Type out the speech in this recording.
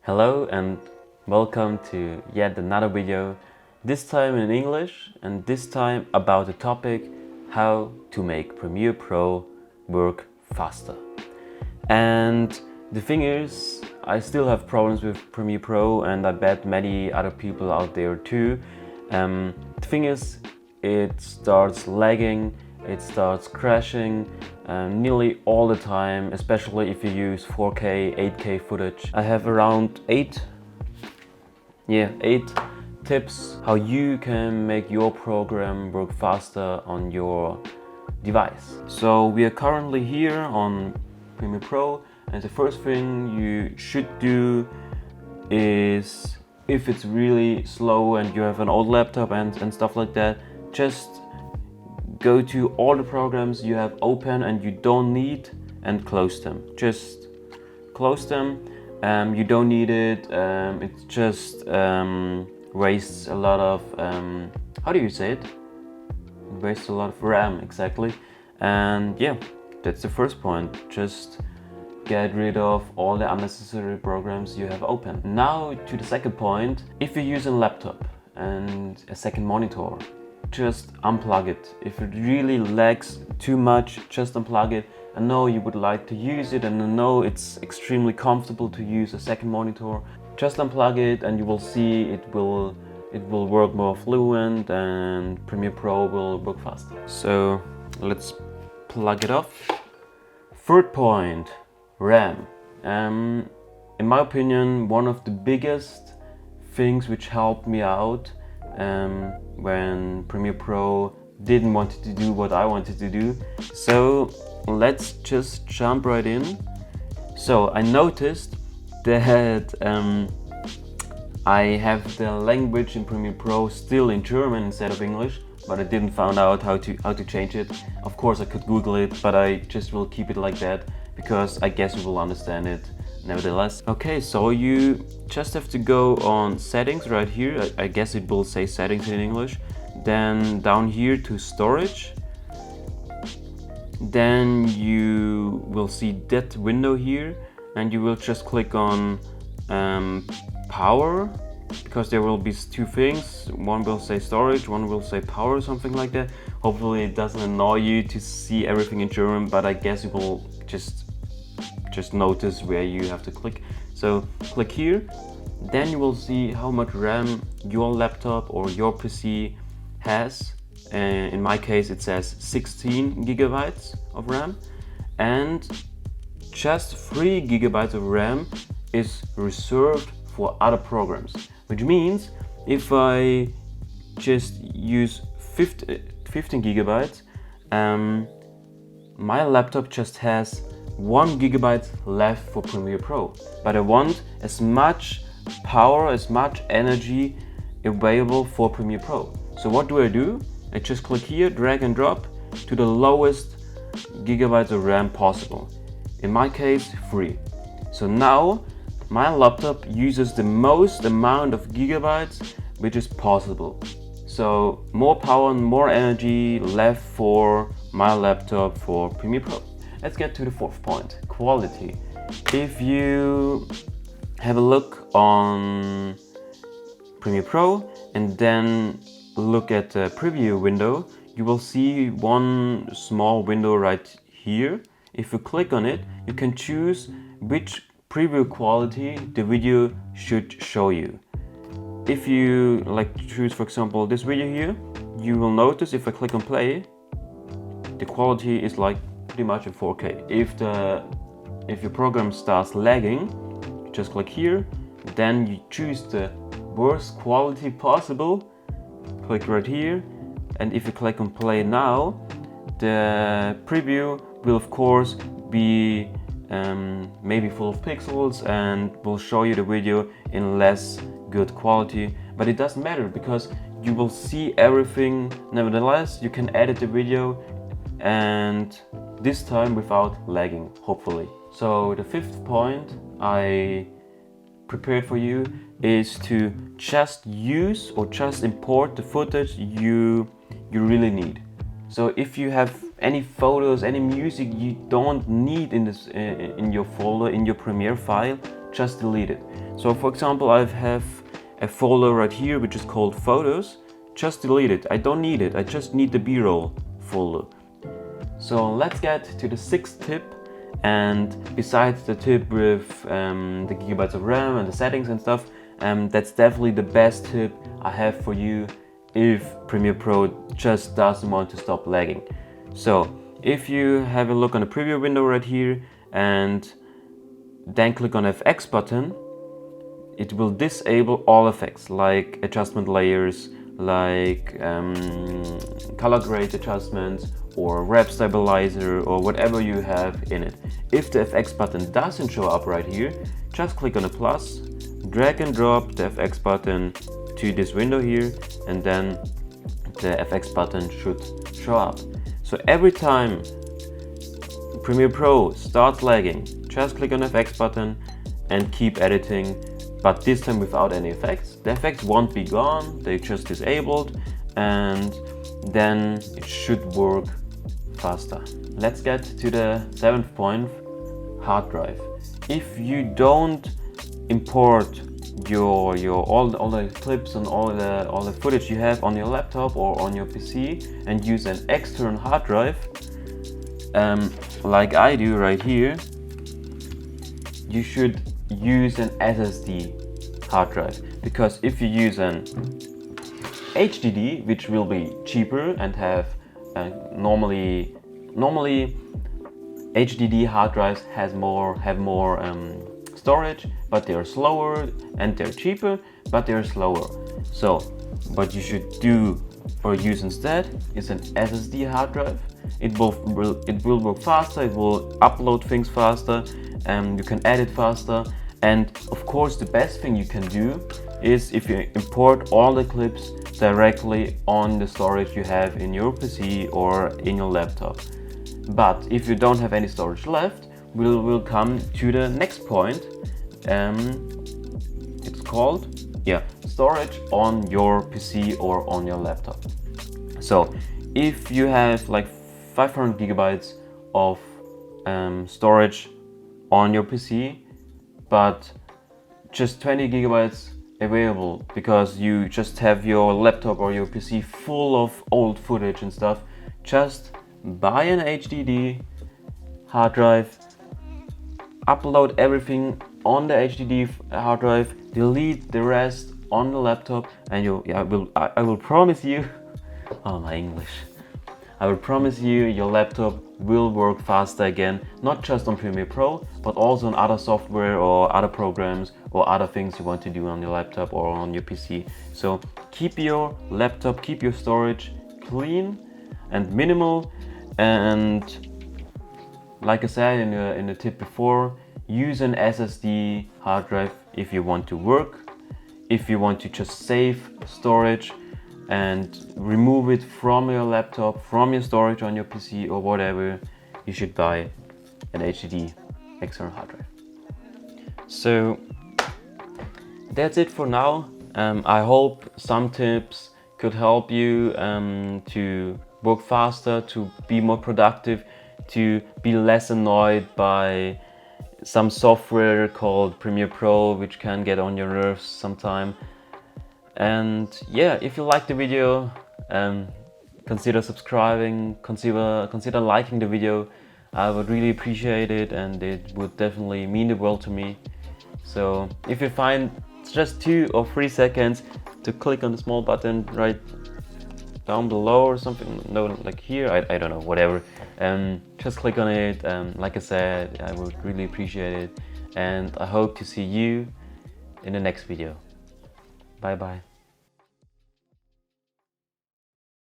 Hello and welcome to yet another video, this time in English and this time about the topic how to make Premiere Pro work faster. And the thing is, I still have problems with Premiere Pro and I bet many other people out there too. The thing is, it starts lagging, it starts crashing nearly all the time, especially if you use 4K, 8K footage. I have around 8 tips how you can make your program work faster on your device. So we are currently here on Premiere Pro, and the first thing you should do is, if it's really slow and you have an old laptop and stuff like that, just go to all the programs you have open and you don't need and close them. Just close them. You don't need it. It just wastes a lot of how do you say it? It wastes a lot of RAM, exactly. And yeah, that's the first point. Just get rid of all the unnecessary programs you have open. Now to the second point. If you use a laptop and a second monitor, just unplug it. If it really lags too much, just unplug it. I know you would like to use it and I know it's extremely comfortable to use a second monitor. Just unplug it and you will see it will work more fluent and Premiere Pro will work faster. So let's plug it off. Third point, RAM. In my opinion, one of the biggest things which helped me out when Premiere Pro didn't want to do what I wanted to do. So let's just jump right in. So I noticed that I have the language in Premiere Pro still in German instead of English, but I didn't find out how to change it. Of course I could Google it, but I just will keep it like that because I guess you will understand it nevertheless. Okay, so you just have to go on settings right here. I guess it will say settings in English. Then down here to storage. Then you will see that window here and you will just click on power, because there will be two things. One will say storage, one will say power, something like that. Hopefully it doesn't annoy you to see everything in German, but I guess you will just notice where you have to click. So click here, then you will see how much RAM your laptop or your PC has. In my case it says 16 gigabytes of RAM, and just 3 gigabytes of RAM is reserved for other programs, which means if I just use 15 gigabytes, my laptop just has 1 gigabyte left for Premiere Pro, but I want as much power, as much energy available for Premiere Pro. So what do? I just click here, drag and drop to the lowest gigabytes of RAM possible. In my case, 3. So now my laptop uses the most amount of gigabytes which is possible. So more power and more energy left for my laptop for Premiere Pro. Let's get to the fourth point, quality. If you have a look on Premiere Pro and then look at the preview window, you will see one small window right here. If you click on it, you can choose which preview quality the video should show you. If you choose, for example, this video here, you will notice if I click on play, the quality is pretty much in 4K. If your program starts lagging, you just click here, then you choose the worst quality possible, click right here, and if you click on play now, the preview will of course be maybe full of pixels and will show you the video in less good quality, but it doesn't matter because you will see everything nevertheless. You can edit the video, and this time without lagging, hopefully. So the fifth point I prepared for you is to just use or just import the footage you really need. So if you have any photos, any music you don't need in your folder, in your Premiere file, just delete it. So for example, I have a folder right here which is called photos. Just delete it. I don't need it. I just need the B-roll folder. So let's get to the 6th tip. And besides the tip with the gigabytes of RAM and the settings and stuff, that's definitely the best tip I have for you if Premiere Pro just doesn't want to stop lagging. So if you have a look on the preview window right here and then click on FX button, it will disable all effects like adjustment layers, like color grade adjustments or wrap stabilizer or whatever you have in it. If the FX button doesn't show up right here, just click on the plus, drag and drop the FX button to this window here, and then the FX button should show up. So every time Premiere Pro starts lagging, just click on the FX button and keep editing, but this time without any effects. The effects won't be gone, they just disabled, and then it should work faster. Let's get to the 7th point, hard drive. If you don't import your all the clips and all the footage you have on your laptop or on your PC and use an external hard drive, like I do right here, you should use an SSD hard drive, because if you use an HDD, which will be cheaper and have normally HDD hard drives have more storage, but they are slower, and they're cheaper, but they're slower. So what you should do or use instead is an SSD hard drive. It will work faster, it will upload things faster, and you can edit faster. And of course, the best thing you can do is if you import all the clips directly on the storage you have in your PC or in your laptop. But if you don't have any storage left, we'll come to the next point. It's called storage on your PC or on your laptop. So if you have like 500 gigabytes of storage on your PC, but just 20 gigabytes available because you just have your laptop or your PC full of old footage and stuff, just buy an HDD hard drive, upload everything on the HDD hard drive, delete the rest on the laptop, and I will promise you oh, my English, I will promise you your laptop will work faster again, not just on Premiere Pro, but also on other software or other programs or other things you want to do on your laptop or on your PC. So keep your laptop, keep your storage clean and minimal, and like I said in the tip before, use an SSD hard drive if you want to work, if you want to just save storage and remove it from your laptop, from your storage on your PC or whatever, you should buy an HDD external hard drive. So that's it for now. I hope some tips could help you to work faster, to be more productive, to be less annoyed by some software called Premiere Pro, which can get on your nerves sometime. And yeah, if you like the video, consider subscribing, consider liking the video. I would really appreciate it, and it would definitely mean the world to me. So if you find just 2 or 3 seconds to click on the small button right down below or something, no, like here, I don't know, whatever, just click on it. Like I said, I would really appreciate it, and I hope to see you in the next video. Bye bye.